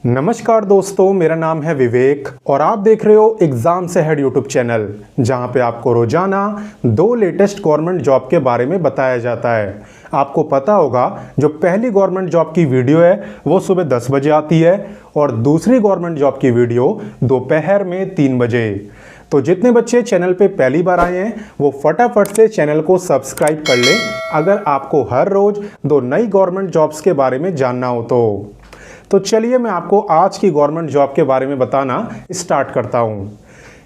नमस्कार दोस्तों, मेरा नाम है विवेक और आप देख रहे हो एग्जाम से हेड यूट्यूब चैनल, जहां पे आपको रोजाना 2 लेटेस्ट गवर्नमेंट जॉब के बारे में बताया जाता है। आपको पता होगा जो पहली गवर्नमेंट जॉब की वीडियो है वो सुबह 10 बजे आती है और दूसरी गवर्नमेंट जॉब की वीडियो दोपहर में 3 बजे। तो जितने बच्चे चैनल पे पहली बार आए हैं वो फटाफट से चैनल को सब्सक्राइब कर लें अगर आपको हर रोज 2 नई गवर्नमेंट जॉब्स के बारे में जानना हो तो चलिए मैं आपको आज की गवर्नमेंट जॉब के बारे में बताना स्टार्ट करता हूँ।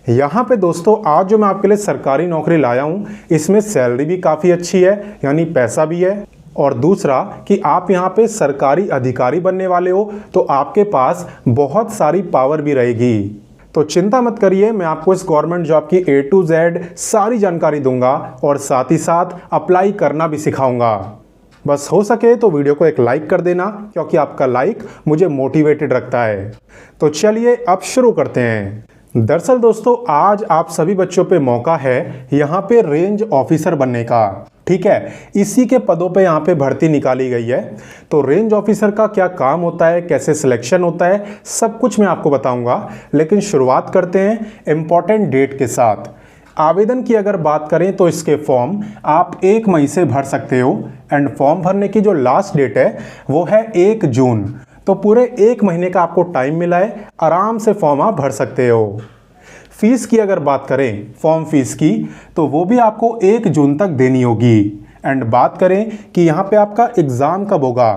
यहाँ पे दोस्तों आज जो मैं आपके लिए सरकारी नौकरी लाया हूँ इसमें सैलरी भी काफ़ी अच्छी है, यानी पैसा भी है। और दूसरा कि आप यहाँ पे सरकारी अधिकारी बनने वाले हो तो आपके पास बहुत सारी पावर भी रहेगी। तो चिंता मत करिए, मैं आपको इस गवर्नमेंट जॉब की A to Z सारी जानकारी दूंगा और साथ ही साथ अप्लाई करना भी सिखाऊंगा। बस हो सके तो वीडियो को एक लाइक कर देना, क्योंकि आपका लाइक मुझे मोटिवेटेड रखता है। तो चलिए अब शुरू करते हैं। दरअसल दोस्तों आज आप सभी बच्चों पे मौका है यहाँ पे रेंज ऑफिसर बनने का। ठीक है, इसी के पदों पे यहाँ पे भर्ती निकाली गई है। तो रेंज ऑफिसर का क्या काम होता है, कैसे सिलेक्शन होता है, सब कुछ मैं आपको बताऊंगा। लेकिन शुरुआत करते हैं इम्पॉर्टेंट डेट के साथ। आवेदन की अगर बात करें तो इसके फॉर्म आप 1 मई से भर सकते हो एंड फॉर्म भरने की जो लास्ट डेट है वो है 1 जून। तो पूरे 1 महीने का आपको टाइम मिला है, आराम से फॉर्म आप भर सकते हो। फीस की अगर बात करें फॉर्म फीस की तो वो भी आपको 1 जून तक देनी होगी। एंड बात करें कि यहाँ पे आपका एग्ज़ाम कब होगा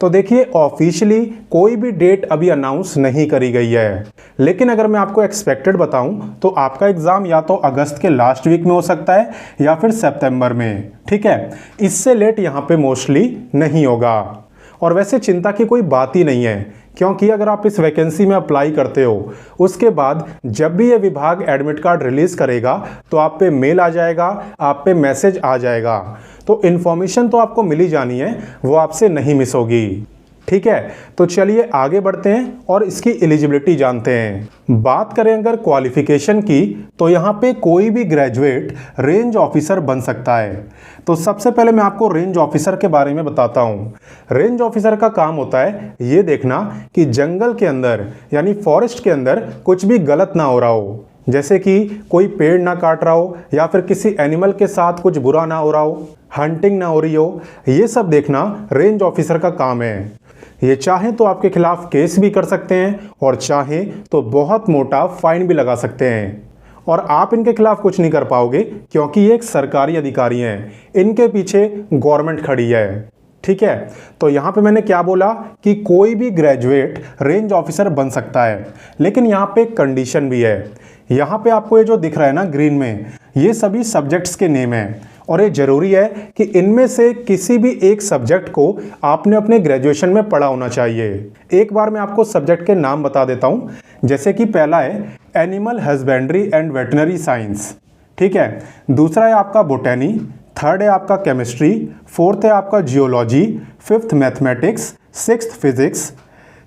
तो देखिए ऑफिशियली कोई भी डेट अभी अनाउंस नहीं करी गई है। लेकिन अगर मैं आपको एक्सपेक्टेड बताऊं तो आपका एग्ज़ाम या तो अगस्त के लास्ट वीक में हो सकता है या फिर सितंबर में। ठीक है, इससे लेट यहाँ पे मोस्टली नहीं होगा। और वैसे चिंता की कोई बात ही नहीं है, क्योंकि अगर आप इस वैकेंसी में अप्लाई करते हो उसके बाद जब भी ये विभाग एडमिट कार्ड रिलीज़ करेगा तो आप पे मेल आ जाएगा, आप पे मैसेज आ जाएगा। तो इन्फॉर्मेशन तो आपको मिल ही जानी है, वो आपसे नहीं मिस होगी। ठीक है, तो चलिए आगे बढ़ते हैं और इसकी एलिजिबिलिटी जानते हैं। बात करें अगर क्वालिफिकेशन की तो यहाँ पे कोई भी ग्रेजुएट रेंज ऑफिसर बन सकता है। तो सबसे पहले मैं आपको रेंज ऑफिसर के बारे में बताता हूँ। रेंज ऑफिसर का काम होता है ये देखना कि जंगल के अंदर यानी फॉरेस्ट के अंदर कुछ भी गलत ना हो रहा हो, जैसे कि कोई पेड़ ना काट रहा हो या फिर किसी एनिमल के साथ कुछ बुरा ना हो रहा हो, हंटिंग ना हो रही हो, ये सब देखना रेंज ऑफिसर का काम है। ये चाहें तो आपके खिलाफ केस भी कर सकते हैं और चाहें तो बहुत मोटा फाइन भी लगा सकते हैं। और आप इनके खिलाफ कुछ नहीं कर पाओगे क्योंकि ये एक सरकारी अधिकारी हैं, इनके पीछे गवर्नमेंट खड़ी है। ठीक है, तो यहाँ पे मैंने क्या बोला कि कोई भी ग्रेजुएट रेंज ऑफिसर बन सकता है, लेकिन यहाँ पे एक कंडीशन भी है। यहाँ पे आपको ये जो दिख रहा है ना ग्रीन में, ये सभी सब्जेक्ट्स के नेम हैं और ये जरूरी है कि इनमें से किसी भी एक सब्जेक्ट को आपने अपने ग्रेजुएशन में पढ़ा होना चाहिए। एक बार मैं आपको सब्जेक्ट के नाम बता देता हूँ, जैसे कि पहला है animal husbandry and veterinary science. ठीक है, दूसरा है आपका बोटैनी, थर्ड है आपका केमिस्ट्री, फोर्थ है आपका geology, fifth mathematics, sixth physics,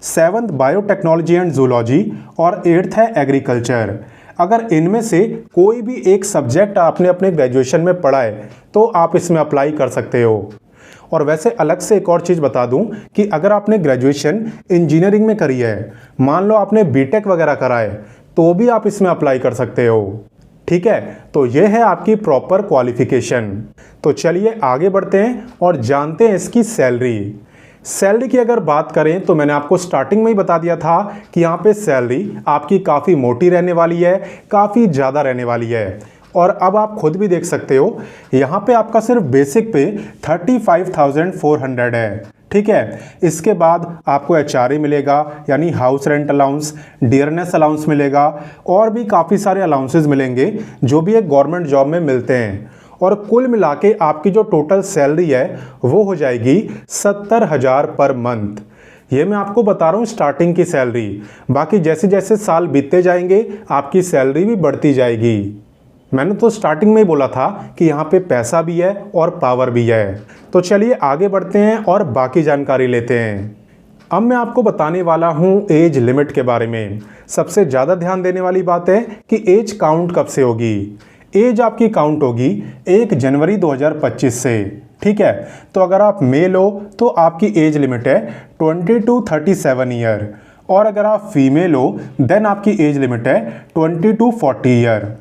seventh biotechnology and zoology और 8th है एग्रीकल्चर। अगर इनमें से कोई भी एक सब्जेक्ट आपने अपने ग्रेजुएशन में पढ़ा है तो आप इसमें अप्लाई कर सकते हो। और वैसे अलग से एक और चीज़ बता दूं कि अगर आपने ग्रेजुएशन इंजीनियरिंग में करी है, मान लो आपने बीटेक वगैरह करा है, तो भी आप इसमें अप्लाई कर सकते हो। ठीक है, तो ये है आपकी प्रॉपर क्वालिफिकेशन। तो चलिए आगे बढ़ते हैं और जानते हैं इसकी सैलरी। सैलरी की अगर बात करें तो मैंने आपको स्टार्टिंग में ही बता दिया था कि यहाँ पे सैलरी आपकी काफ़ी मोटी रहने वाली है, काफ़ी ज़्यादा रहने वाली है। और अब आप खुद भी देख सकते हो यहाँ पे आपका सिर्फ बेसिक पे 35,400 है। ठीक है, इसके बाद आपको HRA मिलेगा यानी house rent allowance, dearness allowance मिलेगा और भी काफ़ी सारे अलाउंसेस मिलेंगे जो भी एक गवर्नमेंट जॉब में मिलते हैं। और कुल मिला के आपकी जो टोटल सैलरी है वो हो जाएगी 70,000 पर मंथ। ये मैं आपको बता रहा हूँ स्टार्टिंग की सैलरी, बाकी जैसे जैसे साल बीतते जाएंगे आपकी सैलरी भी बढ़ती जाएगी। मैंने तो स्टार्टिंग में ही बोला था कि यहाँ पे पैसा भी है और पावर भी है। तो चलिए आगे बढ़ते हैं और बाकी जानकारी लेते हैं। अब मैं आपको बताने वाला हूँ एज लिमिट के बारे में। सबसे ज़्यादा ध्यान देने वाली बात है कि एज काउंट कब से होगी। एज आपकी काउंट होगी 1 जनवरी 2025 से। ठीक है, तो अगर आप मेल हो तो आपकी एज लिमिट है 20 to 37 ईयर और अगर आप फीमेल हो देन आपकी एज लिमिट है 20 to 40 ईयर।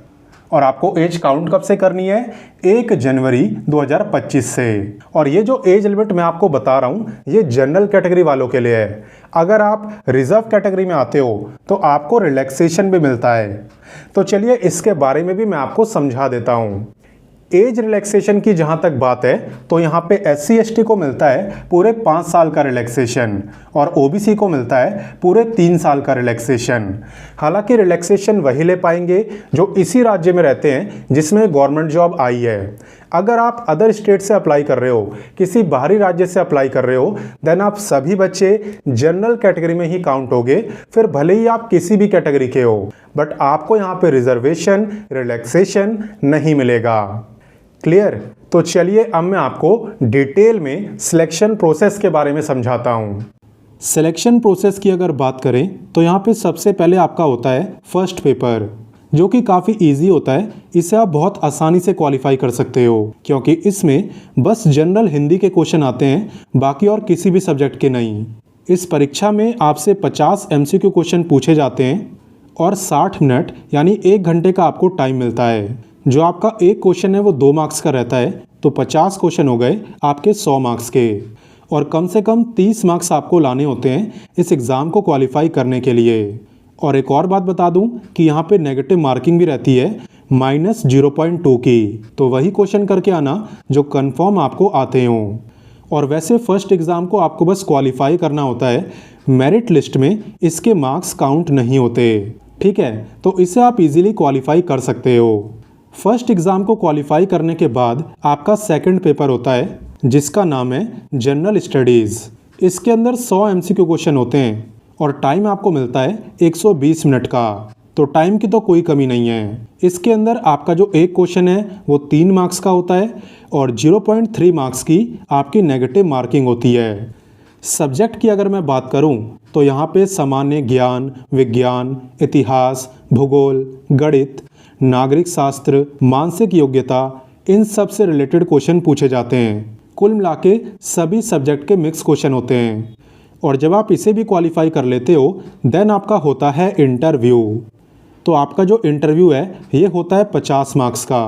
और आपको एज काउंट कब से करनी है? 1 जनवरी 2025 से। और ये जो एज लिमिट मैं आपको बता रहा हूँ ये जनरल कैटेगरी वालों के लिए है। अगर आप रिजर्व कैटेगरी में आते हो तो आपको रिलैक्सेशन भी मिलता है। तो चलिए इसके बारे में भी मैं आपको समझा देता हूँ। एज रिलैक्सेशन की जहाँ तक बात है तो यहाँ पे SC ST को मिलता है पूरे 5 साल का रिलैक्सेशन और OBC को मिलता है पूरे 3 साल का रिलैक्सेशन। हालांकि रिलैक्सेशन वही ले पाएंगे जो इसी राज्य में रहते हैं जिसमें गवर्नमेंट जॉब आई है। अगर आप अदर स्टेट से अप्लाई कर रहे हो, किसी बाहरी राज्य से अप्लाई कर रहे हो, देन आप सभी बच्चे जनरल कैटेगरी में ही काउंट होगे, फिर भले ही आप किसी भी कैटेगरी के हो, बट आपको यहाँ पे रिजर्वेशन रिलैक्सेशन नहीं मिलेगा। क्लियर? तो चलिए अब मैं आपको डिटेल में सिलेक्शन प्रोसेस के बारे में समझाता हूँ। सिलेक्शन प्रोसेस की अगर बात करें तो यहाँ पे सबसे पहले आपका होता है फर्स्ट पेपर, जो कि काफ़ी इजी होता है। इसे आप बहुत आसानी से क्वालिफाई कर सकते हो क्योंकि इसमें बस जनरल हिंदी के क्वेश्चन आते हैं, बाकी और किसी भी सब्जेक्ट के नहीं। इस परीक्षा में आपसे 50 MCQ क्वेश्चन पूछे जाते हैं और 60 मिनट यानी 1 घंटे का आपको टाइम मिलता है। जो आपका एक क्वेश्चन है वो 2 मार्क्स का रहता है, तो 50 क्वेश्चन हो गए आपके 100 मार्क्स के। और कम से कम 30 मार्क्स आपको लाने होते हैं इस एग्ज़ाम को क्वालिफाई करने के लिए। और एक और बात बता दूं कि यहाँ पे नेगेटिव मार्किंग भी रहती है -0.2 की, तो वही क्वेश्चन करके आना जो कंफर्म आपको आते हों। और वैसे फर्स्ट एग्ज़ाम को आपको बस क्वालिफाई करना होता है, मेरिट लिस्ट में इसके मार्क्स काउंट नहीं होते। ठीक है, तो इसे आप इजीली क्वालिफाई कर सकते हो। फर्स्ट एग्ज़ाम को क्वालिफाई करने के बाद आपका सेकंड पेपर होता है जिसका नाम है जनरल स्टडीज़। इसके अंदर 100 MCQ क्वेश्चन होते हैं और टाइम आपको मिलता है 120 मिनट का, तो टाइम की तो कोई कमी नहीं है। इसके अंदर आपका जो एक क्वेश्चन है वो 3 मार्क्स का होता है और 0.3 मार्क्स की आपकी नेगेटिव मार्किंग होती है। सब्जेक्ट की अगर मैं बात करूं तो यहाँ पे सामान्य ज्ञान, विज्ञान, इतिहास, भूगोल, गणित, नागरिक शास्त्र, मानसिक योग्यता, इन सब से रिलेटेड क्वेश्चन पूछे जाते हैं। कुल मिला के सभी सब्जेक्ट के मिक्स क्वेश्चन होते हैं। और जब आप इसे भी क्वालिफाई कर लेते हो देन आपका होता है इंटरव्यू। तो आपका जो इंटरव्यू है ये होता है 50 मार्क्स का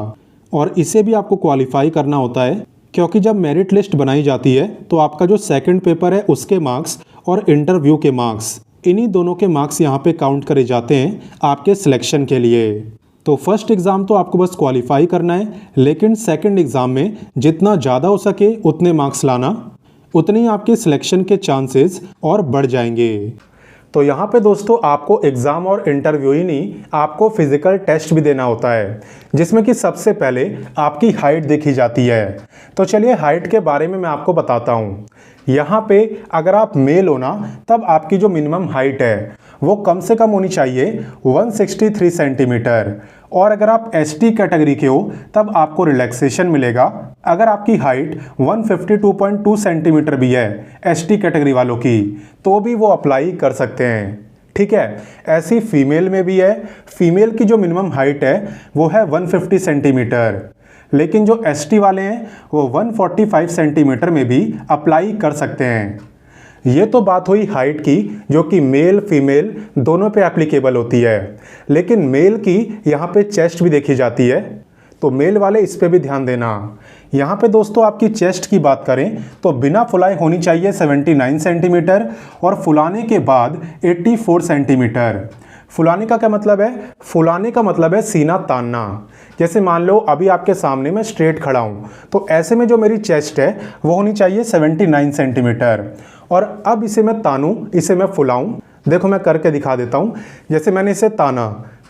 और इसे भी आपको क्वालिफाई करना होता है क्योंकि जब मेरिट लिस्ट बनाई जाती है तो आपका जो सेकंड पेपर है उसके मार्क्स और इंटरव्यू के मार्क्स, इन्हीं दोनों के मार्क्स यहाँ पे काउंट करे जाते हैं आपके सिलेक्शन के लिए। तो फर्स्ट एग्ज़ाम तो आपको बस क्वालिफाई करना है, लेकिन सेकंड एग्ज़ाम में जितना ज़्यादा हो सके उतने मार्क्स लाना, उतने ही आपके सिलेक्शन के चांसेस और बढ़ जाएंगे। तो यहाँ पे दोस्तों आपको एग्ज़ाम और इंटरव्यू ही नहीं, आपको फिजिकल टेस्ट भी देना होता है जिसमें कि सबसे पहले आपकी हाइट देखी जाती है। तो चलिए हाइट के बारे में मैं आपको बताता हूँ। यहाँ पे अगर आप मेल हो ना तब आपकी जो मिनिमम हाइट है वो कम से कम होनी चाहिए 163 सेंटीमीटर, और अगर आप ST कैटेगरी के हो तब आपको रिलैक्सेशन मिलेगा अगर आपकी हाइट 152.2 सेंटीमीटर भी है ST कैटेगरी वालों की, तो भी वो अप्लाई कर सकते हैं। ठीक है, ऐसी फीमेल में भी है। फीमेल की जो मिनिमम हाइट है वो है 150 सेंटीमीटर, लेकिन जो ST वाले हैं वो 145 सेंटीमीटर में भी अप्लाई कर सकते हैं। ये तो बात हुई हाइट की जो कि मेल फीमेल दोनों पे एप्लीकेबल होती है, लेकिन मेल की यहाँ पे चेस्ट भी देखी जाती है, तो मेल वाले इस पे भी ध्यान देना। यहाँ पे दोस्तों आपकी चेस्ट की बात करें तो बिना फुलाए होनी चाहिए 79 सेंटीमीटर और फुलाने के बाद 84 सेंटीमीटर। फुलाने का क्या मतलब है? फुलाने का मतलब है सीना तानना। जैसे मान लो अभी आपके सामने मैं स्ट्रेट खड़ा हूँ, तो ऐसे में जो मेरी चेस्ट है वो होनी चाहिए 79 सेंटीमीटर। और अब इसे मैं तानूँ, इसे मैं फुलाऊँ, देखो मैं करके दिखा देता हूँ। जैसे मैंने इसे ताना,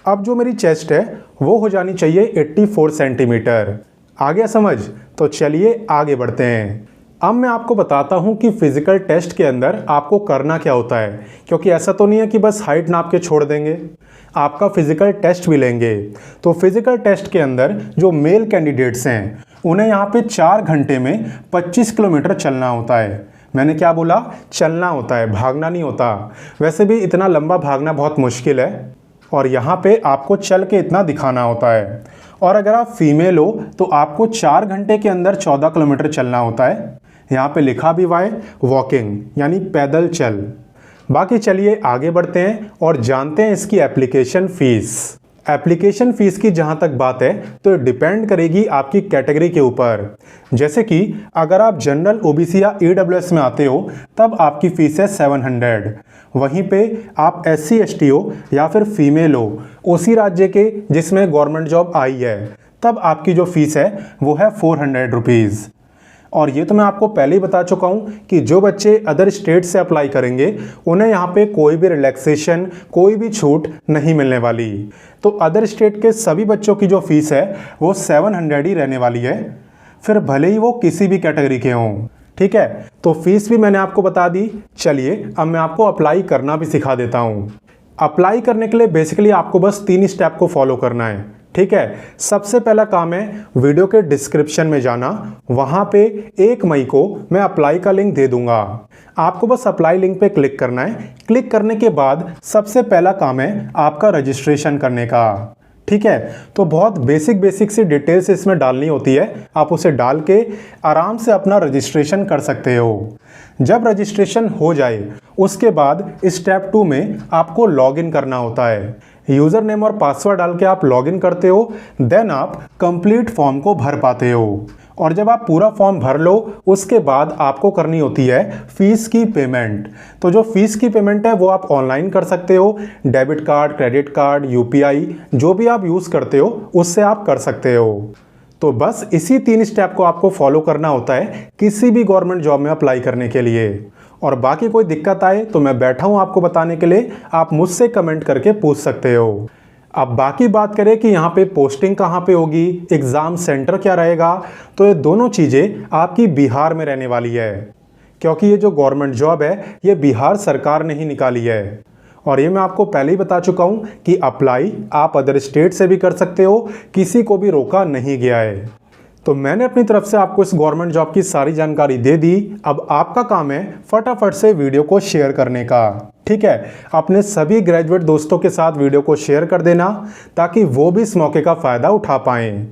अब जो मेरी चेस्ट है वो हो जानी चाहिए 84 सेंटीमीटर। आ गया समझ? तो चलिए आगे बढ़ते हैं। अब मैं आपको बताता हूँ कि फिजिकल टेस्ट के अंदर आपको करना क्या होता है, क्योंकि ऐसा तो नहीं है कि बस हाइट नाप के छोड़ देंगे, आपका फिजिकल टेस्ट भी लेंगे। तो फिजिकल टेस्ट के अंदर जो मेल कैंडिडेट्स हैं उन्हें यहाँ पे 4 घंटे में 25 किलोमीटर चलना होता है। मैंने क्या बोला? चलना होता है, भागना नहीं होता। वैसे भी इतना लंबा भागना बहुत मुश्किल है और यहाँ पे आपको चल के इतना दिखाना होता है। और अगर आप फीमेल हो तो आपको 4 घंटे के अंदर 14 किलोमीटर चलना होता है। यहाँ पे लिखा भी हुआ है वॉकिंग, यानी पैदल चल। बाकी चलिए आगे बढ़ते हैं और जानते हैं इसकी एप्लीकेशन फ़ीस। एप्लीकेशन फ़ीस की जहाँ तक बात है तो डिपेंड करेगी आपकी कैटेगरी के ऊपर। जैसे कि अगर आप जनरल, ओबीसी या ईडब्ल्यूएस में आते हो तब आपकी फ़ीस है 700। वहीं पे आप SC ST हो या फिर फीमेल हो उसी राज्य के जिसमें गवर्नमेंट जॉब आई है तब आपकी जो फ़ीस है वो है 400 रुपीज़। और ये तो मैं आपको पहले ही बता चुका हूँ कि जो बच्चे अदर स्टेट से अप्लाई करेंगे उन्हें यहाँ पे कोई भी रिलैक्सेशन, कोई भी छूट नहीं मिलने वाली। तो अदर स्टेट के सभी बच्चों की जो फ़ीस है वो 700 ही रहने वाली है, फिर भले ही वो किसी भी कैटेगरी के हों। ठीक है, तो फीस भी मैंने आपको बता दी। चलिए अब मैं आपको अप्लाई करना भी सिखा देता हूँ। अप्लाई करने के लिए बेसिकली आपको बस 3 स्टेप को फॉलो करना है। ठीक है, सबसे पहला काम है वीडियो के डिस्क्रिप्शन में जाना, वहाँ पे 1 मई को मैं अप्लाई का लिंक दे दूंगा। आपको बस अप्लाई लिंक पे क्लिक करना है। क्लिक करने के बाद सबसे पहला काम है आपका रजिस्ट्रेशन करने का। ठीक है, तो बहुत बेसिक सी डिटेल्स इसमें डालनी होती है, आप उसे डाल के आराम से अपना रजिस्ट्रेशन कर सकते हो। जब रजिस्ट्रेशन हो जाए उसके बाद स्टेप 2 में आपको लॉगिन करना होता है। यूज़र नेम और पासवर्ड डाल के आप लॉगिन करते हो, देन आप कंप्लीट फॉर्म को भर पाते हो। और जब आप पूरा फॉर्म भर लो उसके बाद आपको करनी होती है फ़ीस की पेमेंट। तो जो फ़ीस की पेमेंट है वो आप ऑनलाइन कर सकते हो, debit card, credit card, UPI जो भी आप यूज़ करते हो उससे आप कर सकते हो। तो बस इसी 3 स्टेप को आपको फॉलो करना होता है किसी भी गवर्नमेंट जॉब में अप्लाई करने के लिए। और बाकी कोई दिक्कत आए तो मैं बैठा हूँ आपको बताने के लिए, आप मुझसे कमेंट करके पूछ सकते हो। अब बाकी बात करें कि यहाँ पे पोस्टिंग कहाँ पे होगी, एग्ज़ाम सेंटर क्या रहेगा, तो ये दोनों चीज़ें आपकी बिहार में रहने वाली है, क्योंकि ये जो गवर्नमेंट जॉब है ये बिहार सरकार ने ही निकाली है। और ये मैं आपको पहले ही बता चुका हूँ कि अप्लाई आप अदर स्टेट से भी कर सकते हो, किसी को भी रोका नहीं गया है। तो मैंने अपनी तरफ से आपको इस गवर्नमेंट जॉब की सारी जानकारी दे दी। अब आपका काम है फटाफट से वीडियो को शेयर करने का। ठीक है, अपने सभी ग्रेजुएट दोस्तों के साथ वीडियो को शेयर कर देना ताकि वो भी इस मौके का फ़ायदा उठा पाएँ।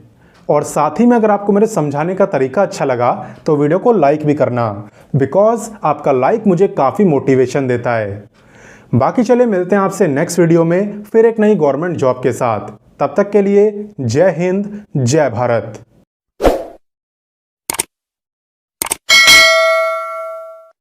और साथ ही में अगर आपको मेरे समझाने का तरीका अच्छा लगा तो वीडियो को लाइक भी करना, बिकॉज आपका लाइक मुझे काफ़ी मोटिवेशन देता है। बाकी चले मिलते हैं आपसे नेक्स्ट वीडियो में फिर एक नई गवर्नमेंट जॉब के साथ। तब तक के लिए जय हिंद, जय भारत।